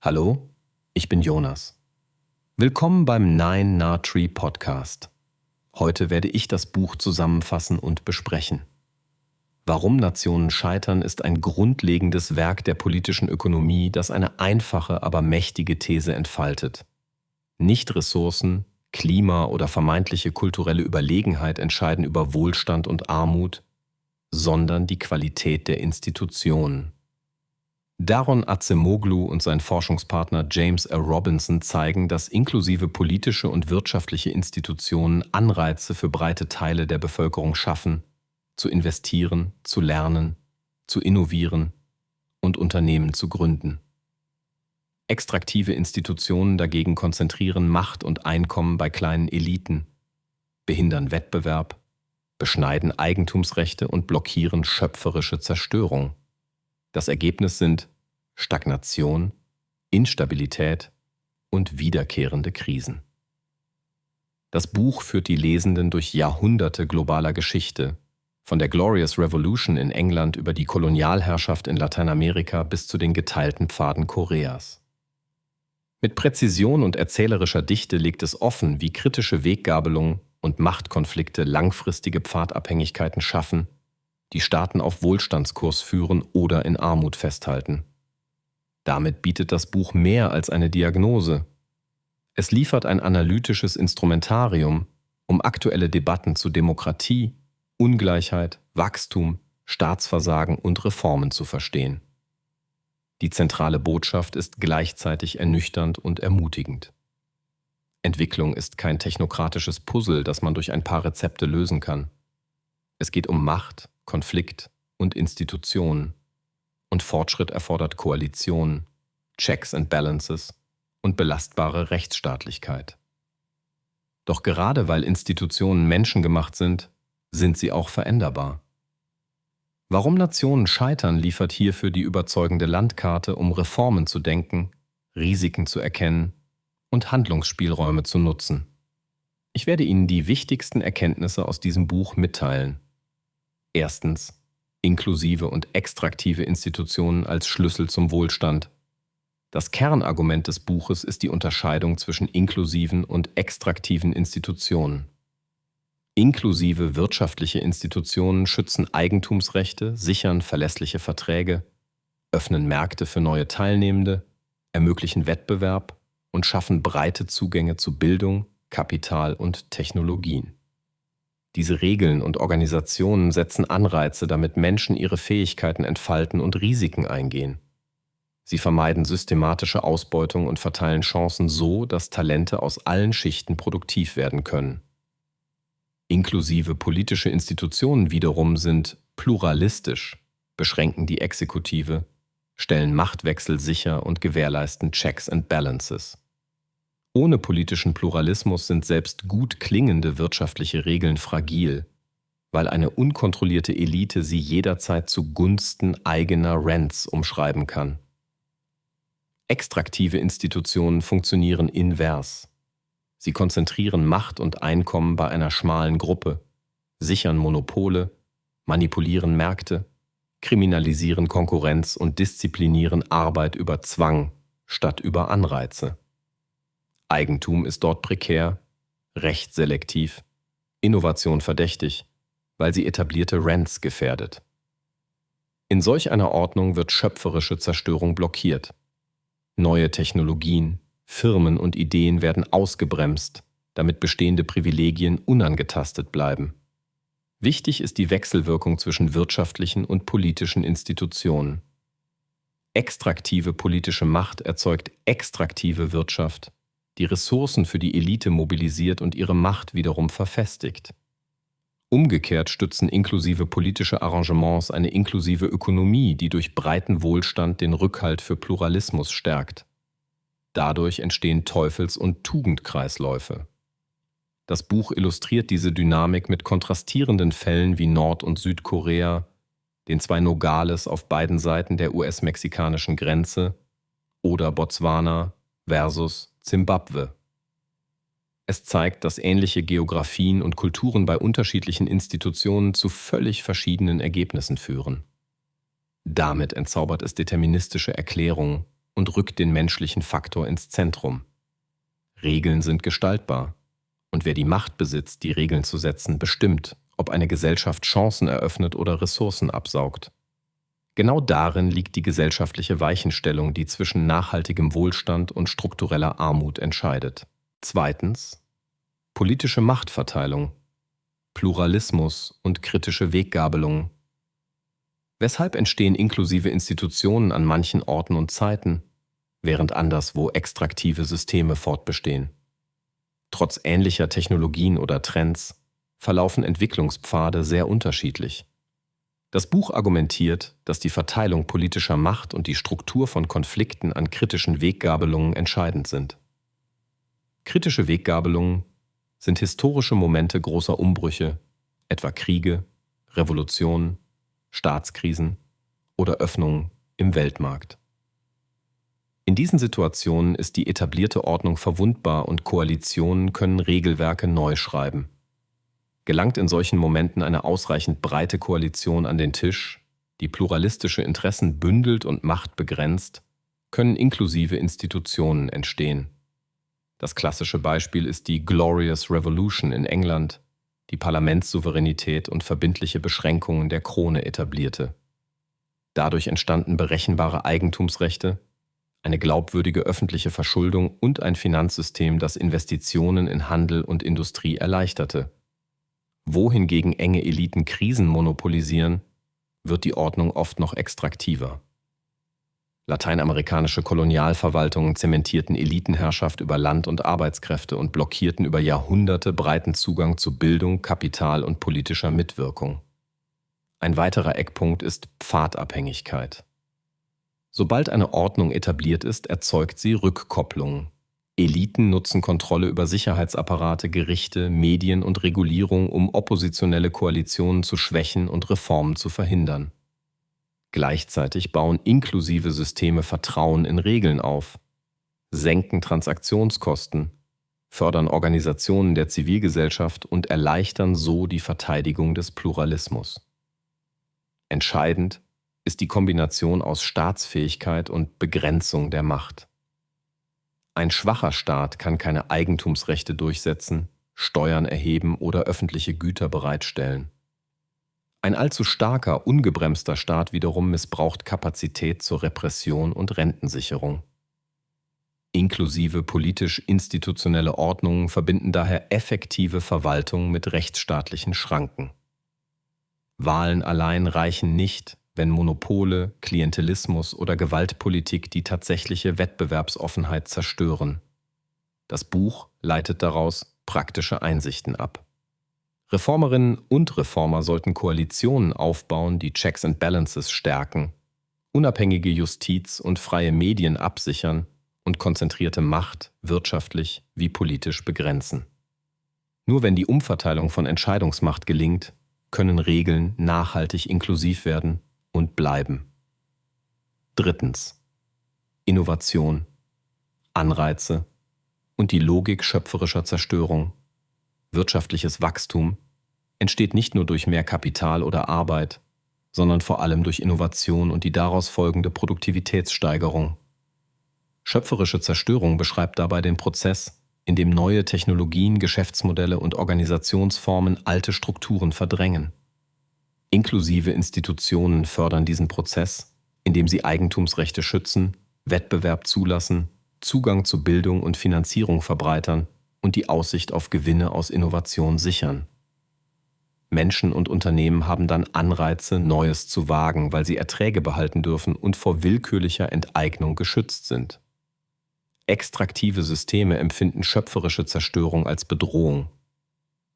Hallo, ich bin Jonas. Willkommen beim Nine Na Tree Podcast. Heute werde ich das Buch zusammenfassen und besprechen. Warum Nationen scheitern ist ein grundlegendes Werk der politischen Ökonomie, das eine einfache, aber mächtige These entfaltet. Nicht Ressourcen, Klima oder vermeintliche kulturelle Überlegenheit entscheiden über Wohlstand und Armut, sondern die Qualität der Institutionen. Daron Acemoglu und sein Forschungspartner James R. Robinson zeigen, dass inklusive politische und wirtschaftliche Institutionen Anreize für breite Teile der Bevölkerung schaffen, zu investieren, zu lernen, zu innovieren und Unternehmen zu gründen. Extraktive Institutionen dagegen konzentrieren Macht und Einkommen bei kleinen Eliten, behindern Wettbewerb, beschneiden Eigentumsrechte und blockieren schöpferische Zerstörung. Das Ergebnis sind Stagnation, Instabilität und wiederkehrende Krisen. Das Buch führt die Lesenden durch Jahrhunderte globaler Geschichte, von der Glorious Revolution in England über die Kolonialherrschaft in Lateinamerika bis zu den geteilten Pfaden Koreas. Mit Präzision und erzählerischer Dichte legt es offen, wie kritische Weggabelungen und Machtkonflikte langfristige Pfadabhängigkeiten schaffen, die Staaten auf Wohlstandskurs führen oder in Armut festhalten. Damit bietet das Buch mehr als eine Diagnose. Es liefert ein analytisches Instrumentarium, um aktuelle Debatten zu Demokratie, Ungleichheit, Wachstum, Staatsversagen und Reformen zu verstehen. Die zentrale Botschaft ist gleichzeitig ernüchternd und ermutigend. Entwicklung ist kein technokratisches Puzzle, das man durch ein paar Rezepte lösen kann. Es geht um Macht, Konflikt und Institutionen. Und Fortschritt erfordert Koalitionen, Checks and Balances und belastbare Rechtsstaatlichkeit. Doch gerade weil Institutionen menschengemacht sind, sind sie auch veränderbar. Warum Nationen scheitern, liefert hierfür die überzeugende Landkarte, um Reformen zu denken, Risiken zu erkennen und Handlungsspielräume zu nutzen. Ich werde Ihnen die wichtigsten Erkenntnisse aus diesem Buch mitteilen. Erstens, inklusive und extraktive Institutionen als Schlüssel zum Wohlstand. Das Kernargument des Buches ist die Unterscheidung zwischen inklusiven und extraktiven Institutionen. Inklusive wirtschaftliche Institutionen schützen Eigentumsrechte, sichern verlässliche Verträge, öffnen Märkte für neue Teilnehmende, ermöglichen Wettbewerb und schaffen breite Zugänge zu Bildung, Kapital und Technologien. Diese Regeln und Organisationen setzen Anreize, damit Menschen ihre Fähigkeiten entfalten und Risiken eingehen. Sie vermeiden systematische Ausbeutung und verteilen Chancen so, dass Talente aus allen Schichten produktiv werden können. Inklusive politische Institutionen wiederum sind pluralistisch, beschränken die Exekutive, stellen Machtwechsel sicher und gewährleisten Checks and Balances. Ohne politischen Pluralismus sind selbst gut klingende wirtschaftliche Regeln fragil, weil eine unkontrollierte Elite sie jederzeit zugunsten eigener Rents umschreiben kann. Extraktive Institutionen funktionieren invers. Sie konzentrieren Macht und Einkommen bei einer schmalen Gruppe, sichern Monopole, manipulieren Märkte, kriminalisieren Konkurrenz und disziplinieren Arbeit über Zwang statt über Anreize. Eigentum ist dort prekär, Recht selektiv, Innovation verdächtig, weil sie etablierte Rents gefährdet. In solch einer Ordnung wird schöpferische Zerstörung blockiert. Neue Technologien, Firmen und Ideen werden ausgebremst, damit bestehende Privilegien unangetastet bleiben. Wichtig ist die Wechselwirkung zwischen wirtschaftlichen und politischen Institutionen. Extraktive politische Macht erzeugt extraktive Wirtschaft, die Ressourcen für die Elite mobilisiert und ihre Macht wiederum verfestigt. Umgekehrt stützen inklusive politische Arrangements eine inklusive Ökonomie, die durch breiten Wohlstand den Rückhalt für Pluralismus stärkt. Dadurch entstehen Teufels- und Tugendkreisläufe. Das Buch illustriert diese Dynamik mit kontrastierenden Fällen wie Nord- und Südkorea, den zwei Nogales auf beiden Seiten der US-mexikanischen Grenze oder Botswana versus Zimbabwe. Es zeigt, dass ähnliche Geografien und Kulturen bei unterschiedlichen Institutionen zu völlig verschiedenen Ergebnissen führen. Damit entzaubert es deterministische Erklärungen, und rückt den menschlichen Faktor ins Zentrum. Regeln sind gestaltbar, und wer die Macht besitzt, die Regeln zu setzen, bestimmt, ob eine Gesellschaft Chancen eröffnet oder Ressourcen absaugt. Genau darin liegt die gesellschaftliche Weichenstellung, die zwischen nachhaltigem Wohlstand und struktureller Armut entscheidet. Zweitens: politische Machtverteilung, Pluralismus und kritische Weggabelung. Weshalb entstehen inklusive Institutionen an manchen Orten und Zeiten, während anderswo extraktive Systeme fortbestehen? Trotz ähnlicher Technologien oder Trends verlaufen Entwicklungspfade sehr unterschiedlich. Das Buch argumentiert, dass die Verteilung politischer Macht und die Struktur von Konflikten an kritischen Weggabelungen entscheidend sind. Kritische Weggabelungen sind historische Momente großer Umbrüche, etwa Kriege, Revolutionen, Staatskrisen oder Öffnungen im Weltmarkt. In diesen Situationen ist die etablierte Ordnung verwundbar und Koalitionen können Regelwerke neu schreiben. Gelangt in solchen Momenten eine ausreichend breite Koalition an den Tisch, die pluralistische Interessen bündelt und Macht begrenzt, können inklusive Institutionen entstehen. Das klassische Beispiel ist die Glorious Revolution in England, die Parlamentssouveränität und verbindliche Beschränkungen der Krone etablierte. Dadurch entstanden berechenbare Eigentumsrechte, eine glaubwürdige öffentliche Verschuldung und ein Finanzsystem, das Investitionen in Handel und Industrie erleichterte. Wohingegen enge Eliten Krisen monopolisieren, wird die Ordnung oft noch extraktiver. Lateinamerikanische Kolonialverwaltungen zementierten Elitenherrschaft über Land und Arbeitskräfte und blockierten über Jahrhunderte breiten Zugang zu Bildung, Kapital und politischer Mitwirkung. Ein weiterer Eckpunkt ist Pfadabhängigkeit. Sobald eine Ordnung etabliert ist, erzeugt sie Rückkopplungen. Eliten nutzen Kontrolle über Sicherheitsapparate, Gerichte, Medien und Regulierung, um oppositionelle Koalitionen zu schwächen und Reformen zu verhindern. Gleichzeitig bauen inklusive Systeme Vertrauen in Regeln auf, senken Transaktionskosten, fördern Organisationen der Zivilgesellschaft und erleichtern so die Verteidigung des Pluralismus. Entscheidend ist die Kombination aus Staatsfähigkeit und Begrenzung der Macht. Ein schwacher Staat kann keine Eigentumsrechte durchsetzen, Steuern erheben oder öffentliche Güter bereitstellen. Ein allzu starker, ungebremster Staat wiederum missbraucht Kapazität zur Repression und Rentensicherung. Inklusive politisch-institutionelle Ordnungen verbinden daher effektive Verwaltung mit rechtsstaatlichen Schranken. Wahlen allein reichen nicht, wenn Monopole, Klientelismus oder Gewaltpolitik die tatsächliche Wettbewerbsoffenheit zerstören. Das Buch leitet daraus praktische Einsichten ab. Reformerinnen und Reformer sollten Koalitionen aufbauen, die Checks and Balances stärken, unabhängige Justiz und freie Medien absichern und konzentrierte Macht wirtschaftlich wie politisch begrenzen. Nur wenn die Umverteilung von Entscheidungsmacht gelingt, können Regeln nachhaltig inklusiv werden und bleiben. Drittens: Innovation, Anreize und die Logik schöpferischer Zerstörung. Wirtschaftliches Wachstum entsteht nicht nur durch mehr Kapital oder Arbeit, sondern vor allem durch Innovation und die daraus folgende Produktivitätssteigerung. Schöpferische Zerstörung beschreibt dabei den Prozess, in dem neue Technologien, Geschäftsmodelle und Organisationsformen alte Strukturen verdrängen. Inklusive Institutionen fördern diesen Prozess, indem sie Eigentumsrechte schützen, Wettbewerb zulassen, Zugang zu Bildung und Finanzierung verbreitern und die Aussicht auf Gewinne aus Innovation sichern. Menschen und Unternehmen haben dann Anreize, Neues zu wagen, weil sie Erträge behalten dürfen und vor willkürlicher Enteignung geschützt sind. Extraktive Systeme empfinden schöpferische Zerstörung als Bedrohung.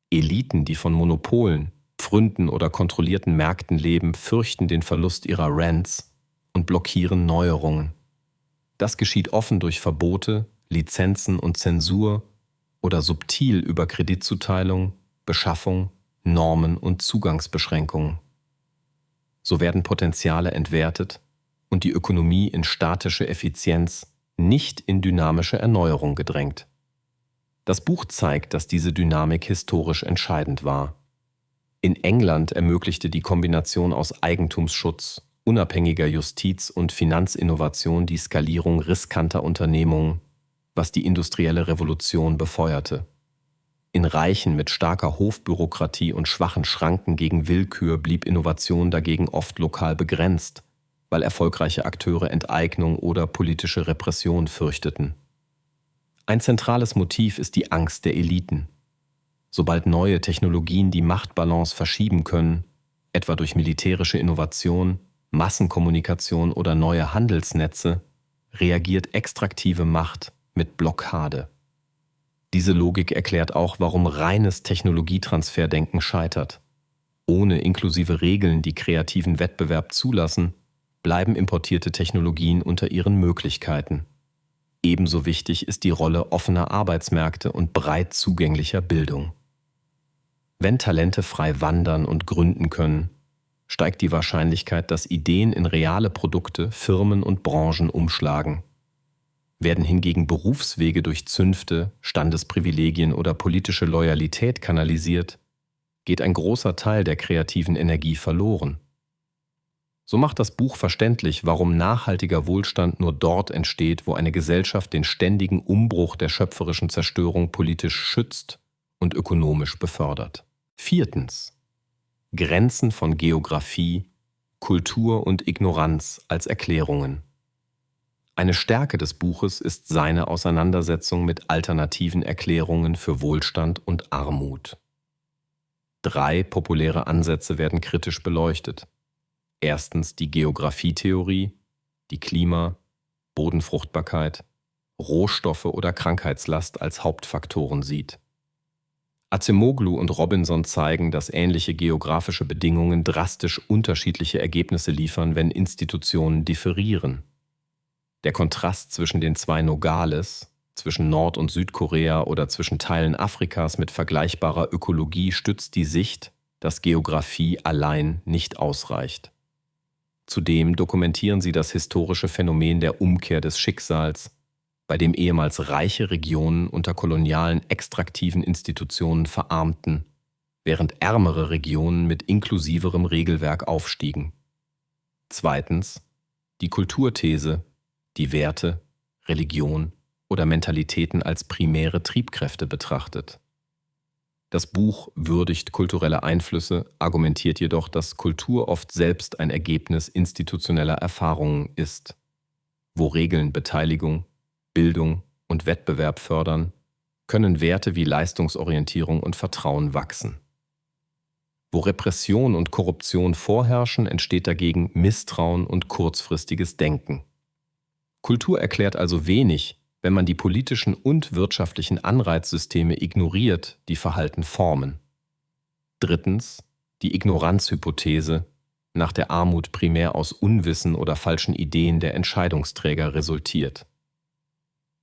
Eliten, die von Monopolen, Pfründen oder kontrollierten Märkten leben, fürchten den Verlust ihrer Rents und blockieren Neuerungen. Das geschieht offen durch Verbote, Lizenzen und Zensur oder subtil über Kreditzuteilung, Beschaffung, Normen und Zugangsbeschränkungen. So werden Potenziale entwertet und die Ökonomie in statische Effizienz, nicht in dynamische Erneuerung gedrängt. Das Buch zeigt, dass diese Dynamik historisch entscheidend war. In England ermöglichte die Kombination aus Eigentumsschutz, unabhängiger Justiz und Finanzinnovation die Skalierung riskanter Unternehmungen, was die industrielle Revolution befeuerte. In Reichen mit starker Hofbürokratie und schwachen Schranken gegen Willkür blieb Innovation dagegen oft lokal begrenzt, weil erfolgreiche Akteure Enteignung oder politische Repression fürchteten. Ein zentrales Motiv ist die Angst der Eliten. Sobald neue Technologien die Machtbalance verschieben können, etwa durch militärische Innovation, Massenkommunikation oder neue Handelsnetze, reagiert extraktive Macht mit Blockade. Diese Logik erklärt auch, warum reines Technologietransferdenken scheitert. Ohne inklusive Regeln, die kreativen Wettbewerb zulassen, bleiben importierte Technologien unter ihren Möglichkeiten. Ebenso wichtig ist die Rolle offener Arbeitsmärkte und breit zugänglicher Bildung. Wenn Talente frei wandern und gründen können, steigt die Wahrscheinlichkeit, dass Ideen in reale Produkte, Firmen und Branchen umschlagen. Werden hingegen Berufswege durch Zünfte, Standesprivilegien oder politische Loyalität kanalisiert, geht ein großer Teil der kreativen Energie verloren. So macht das Buch verständlich, warum nachhaltiger Wohlstand nur dort entsteht, wo eine Gesellschaft den ständigen Umbruch der schöpferischen Zerstörung politisch schützt und ökonomisch befördert. 4. Grenzen von Geographie, Kultur und Ignoranz als Erklärungen. Eine Stärke des Buches ist seine Auseinandersetzung mit alternativen Erklärungen für Wohlstand und Armut. 3 populäre Ansätze werden kritisch beleuchtet. Erstens die Geografietheorie, die Klima-, Bodenfruchtbarkeit, Rohstoffe oder Krankheitslast als Hauptfaktoren sieht. Acemoglu und Robinson zeigen, dass ähnliche geografische Bedingungen drastisch unterschiedliche Ergebnisse liefern, wenn Institutionen differieren. Der Kontrast zwischen den 2 Nogales, zwischen Nord- und Südkorea oder zwischen Teilen Afrikas mit vergleichbarer Ökologie stützt die Sicht, dass Geografie allein nicht ausreicht. Zudem dokumentieren sie das historische Phänomen der Umkehr des Schicksals, bei dem ehemals reiche Regionen unter kolonialen extraktiven Institutionen verarmten, während ärmere Regionen mit inklusiverem Regelwerk aufstiegen. 2. Die Kulturthese, die Werte, Religion oder Mentalitäten als primäre Triebkräfte betrachtet. Das Buch würdigt kulturelle Einflüsse, argumentiert jedoch, dass Kultur oft selbst ein Ergebnis institutioneller Erfahrungen ist. Wo Regeln Beteiligung, Bildung und Wettbewerb fördern, können Werte wie Leistungsorientierung und Vertrauen wachsen. Wo Repression und Korruption vorherrschen, entsteht dagegen Misstrauen und kurzfristiges Denken. Kultur erklärt also wenig, wenn man die politischen und wirtschaftlichen Anreizsysteme ignoriert, die Verhalten formen. 3. Die Ignoranzhypothese, nach der Armut primär aus Unwissen oder falschen Ideen der Entscheidungsträger resultiert.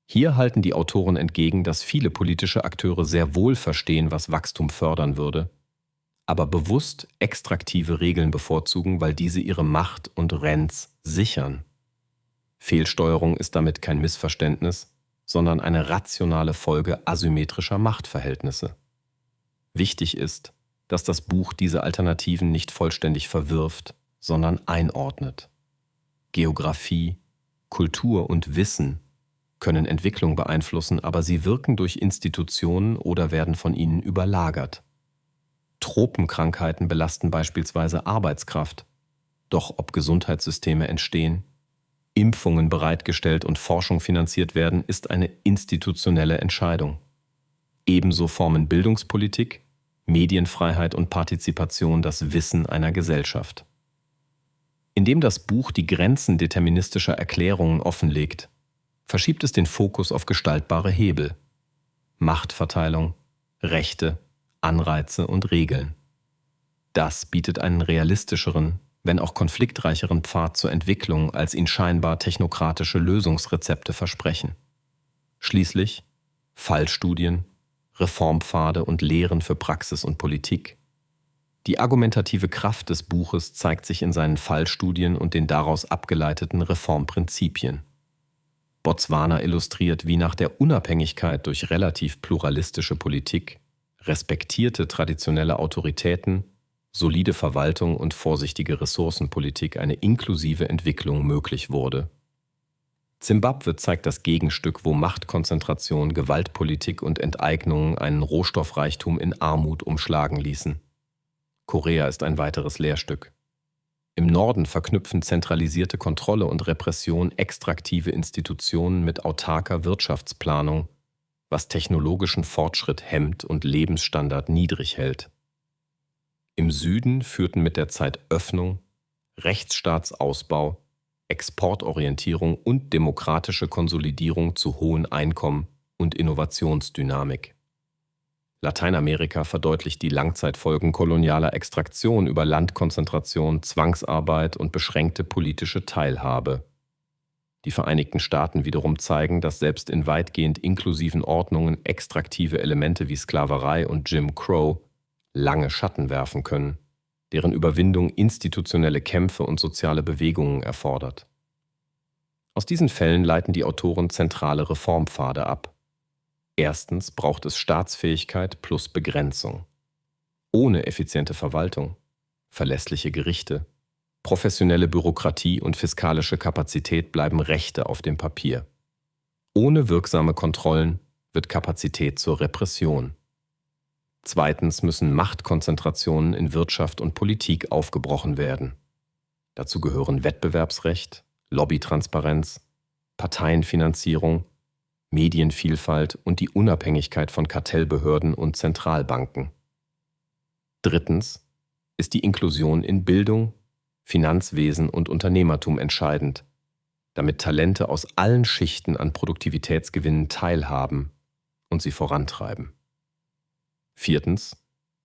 Hier halten die Autoren entgegen, dass viele politische Akteure sehr wohl verstehen, was Wachstum fördern würde, aber bewusst extraktive Regeln bevorzugen, weil diese ihre Macht und Rents sichern. Fehlsteuerung ist damit kein Missverständnis, sondern eine rationale Folge asymmetrischer Machtverhältnisse. Wichtig ist, dass das Buch diese Alternativen nicht vollständig verwirft, sondern einordnet. Geografie, Kultur und Wissen können Entwicklung beeinflussen, aber sie wirken durch Institutionen oder werden von ihnen überlagert. Tropenkrankheiten belasten beispielsweise Arbeitskraft, doch ob Gesundheitssysteme entstehen, Impfungen bereitgestellt und Forschung finanziert werden, ist eine institutionelle Entscheidung. Ebenso formen Bildungspolitik, Medienfreiheit und Partizipation das Wissen einer Gesellschaft. Indem das Buch die Grenzen deterministischer Erklärungen offenlegt, verschiebt es den Fokus auf gestaltbare Hebel: Machtverteilung, Rechte, Anreize und Regeln. Das bietet einen realistischeren, wenn auch konfliktreicheren Pfad zur Entwicklung, als ihn scheinbar technokratische Lösungsrezepte versprechen. Schließlich Fallstudien, Reformpfade und Lehren für Praxis und Politik. Die argumentative Kraft des Buches zeigt sich in seinen Fallstudien und den daraus abgeleiteten Reformprinzipien. Botswana illustriert, wie nach der Unabhängigkeit durch relativ pluralistische Politik, respektierte traditionelle Autoritäten solide Verwaltung und vorsichtige Ressourcenpolitik eine inklusive Entwicklung möglich wurde. Simbabwe zeigt das Gegenstück, wo Machtkonzentration, Gewaltpolitik und Enteignung einen Rohstoffreichtum in Armut umschlagen ließen. Korea ist ein weiteres Lehrstück. Im Norden verknüpfen zentralisierte Kontrolle und Repression extraktive Institutionen mit autarker Wirtschaftsplanung, was technologischen Fortschritt hemmt und Lebensstandard niedrig hält. Im Süden führten mit der Zeit Öffnung, Rechtsstaatsausbau, Exportorientierung und demokratische Konsolidierung zu hohen Einkommen und Innovationsdynamik. Lateinamerika verdeutlicht die Langzeitfolgen kolonialer Extraktion über Landkonzentration, Zwangsarbeit und beschränkte politische Teilhabe. Die Vereinigten Staaten wiederum zeigen, dass selbst in weitgehend inklusiven Ordnungen extraktive Elemente wie Sklaverei und Jim Crow lange Schatten werfen können, deren Überwindung institutionelle Kämpfe und soziale Bewegungen erfordert. Aus diesen Fällen leiten die Autoren zentrale Reformpfade ab. Erstens braucht es Staatsfähigkeit plus Begrenzung. Ohne effiziente Verwaltung, verlässliche Gerichte, professionelle Bürokratie und fiskalische Kapazität bleiben Rechte auf dem Papier. Ohne wirksame Kontrollen wird Kapazität zur Repression. Zweitens müssen Machtkonzentrationen in Wirtschaft und Politik aufgebrochen werden. Dazu gehören Wettbewerbsrecht, Lobbytransparenz, Parteienfinanzierung, Medienvielfalt und die Unabhängigkeit von Kartellbehörden und Zentralbanken. Drittens ist die Inklusion in Bildung, Finanzwesen und Unternehmertum entscheidend, damit Talente aus allen Schichten an Produktivitätsgewinnen teilhaben und sie vorantreiben. Viertens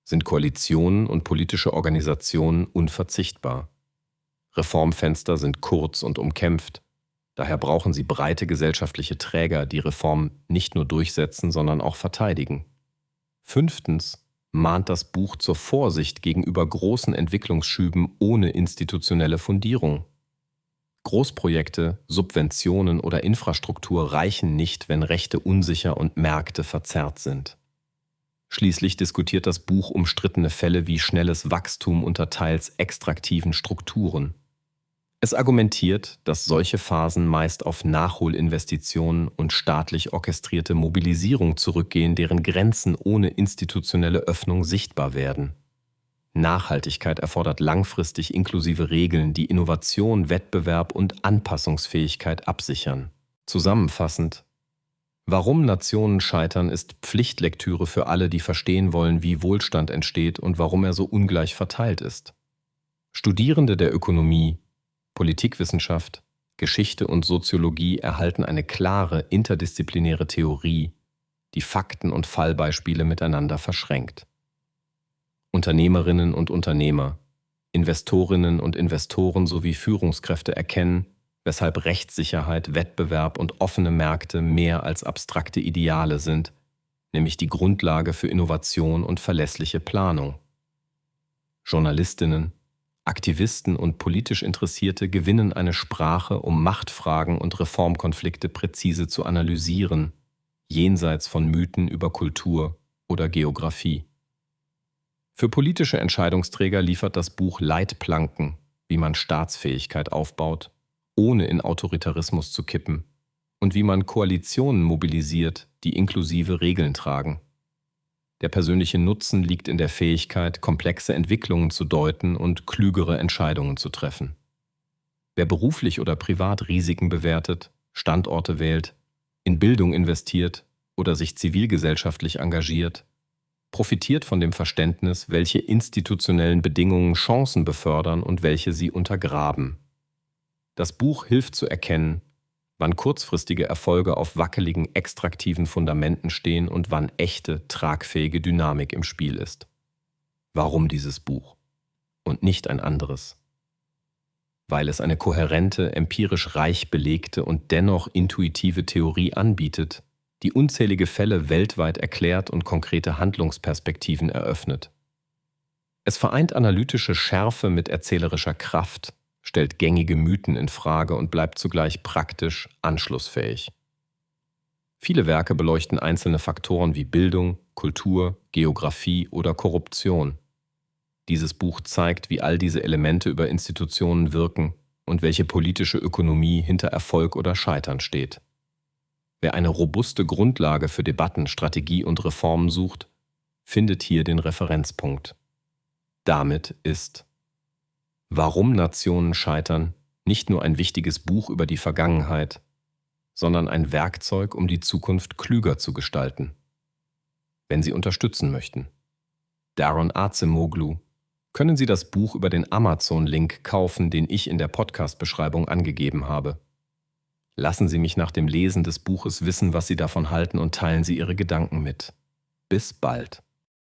sind Koalitionen und politische Organisationen unverzichtbar. Reformfenster sind kurz und umkämpft. Daher brauchen sie breite gesellschaftliche Träger, die Reformen nicht nur durchsetzen, sondern auch verteidigen. Fünftens mahnt das Buch zur Vorsicht gegenüber großen Entwicklungsschüben ohne institutionelle Fundierung. Großprojekte, Subventionen oder Infrastruktur reichen nicht, wenn Rechte unsicher und Märkte verzerrt sind. Schließlich diskutiert das Buch umstrittene Fälle wie schnelles Wachstum unter teils extraktiven Strukturen. Es argumentiert, dass solche Phasen meist auf Nachholinvestitionen und staatlich orchestrierte Mobilisierung zurückgehen, deren Grenzen ohne institutionelle Öffnung sichtbar werden. Nachhaltigkeit erfordert langfristig inklusive Regeln, die Innovation, Wettbewerb und Anpassungsfähigkeit absichern. Zusammenfassend: Warum Nationen scheitern ist Pflichtlektüre für alle, die verstehen wollen, wie Wohlstand entsteht und warum er so ungleich verteilt ist. Studierende der Ökonomie, Politikwissenschaft, Geschichte und Soziologie erhalten eine klare, interdisziplinäre Theorie, die Fakten und Fallbeispiele miteinander verschränkt. Unternehmerinnen und Unternehmer, Investorinnen und Investoren sowie Führungskräfte erkennen, weshalb Rechtssicherheit, Wettbewerb und offene Märkte mehr als abstrakte Ideale sind, nämlich die Grundlage für Innovation und verlässliche Planung. Journalistinnen, Aktivisten und politisch Interessierte gewinnen eine Sprache, um Machtfragen und Reformkonflikte präzise zu analysieren, jenseits von Mythen über Kultur oder Geografie. Für politische Entscheidungsträger liefert das Buch Leitplanken, wie man Staatsfähigkeit aufbaut, ohne in Autoritarismus zu kippen, und wie man Koalitionen mobilisiert, die inklusive Regeln tragen. Der persönliche Nutzen liegt in der Fähigkeit, komplexe Entwicklungen zu deuten und klügere Entscheidungen zu treffen. Wer beruflich oder privat Risiken bewertet, Standorte wählt, in Bildung investiert oder sich zivilgesellschaftlich engagiert, profitiert von dem Verständnis, welche institutionellen Bedingungen Chancen befördern und welche sie untergraben. Das Buch hilft zu erkennen, wann kurzfristige Erfolge auf wackeligen, extraktiven Fundamenten stehen und wann echte, tragfähige Dynamik im Spiel ist. Warum dieses Buch und nicht ein anderes? Weil es eine kohärente, empirisch reich belegte und dennoch intuitive Theorie anbietet, die unzählige Fälle weltweit erklärt und konkrete Handlungsperspektiven eröffnet. Es vereint analytische Schärfe mit erzählerischer Kraft, stellt gängige Mythen in Frage und bleibt zugleich praktisch anschlussfähig. Viele Werke beleuchten einzelne Faktoren wie Bildung, Kultur, Geografie oder Korruption. Dieses Buch zeigt, wie all diese Elemente über Institutionen wirken und welche politische Ökonomie hinter Erfolg oder Scheitern steht. Wer eine robuste Grundlage für Debatten, Strategie und Reformen sucht, findet hier den Referenzpunkt. Damit ist Warum Nationen scheitern nicht nur ein wichtiges Buch über die Vergangenheit, sondern ein Werkzeug, um die Zukunft klüger zu gestalten. Wenn Sie unterstützen möchten. Daron Acemoglu, können Sie das Buch über den Amazon-Link kaufen, den ich in der Podcast-Beschreibung angegeben habe. Lassen Sie mich nach dem Lesen des Buches wissen, was Sie davon halten und teilen Sie Ihre Gedanken mit. Bis bald.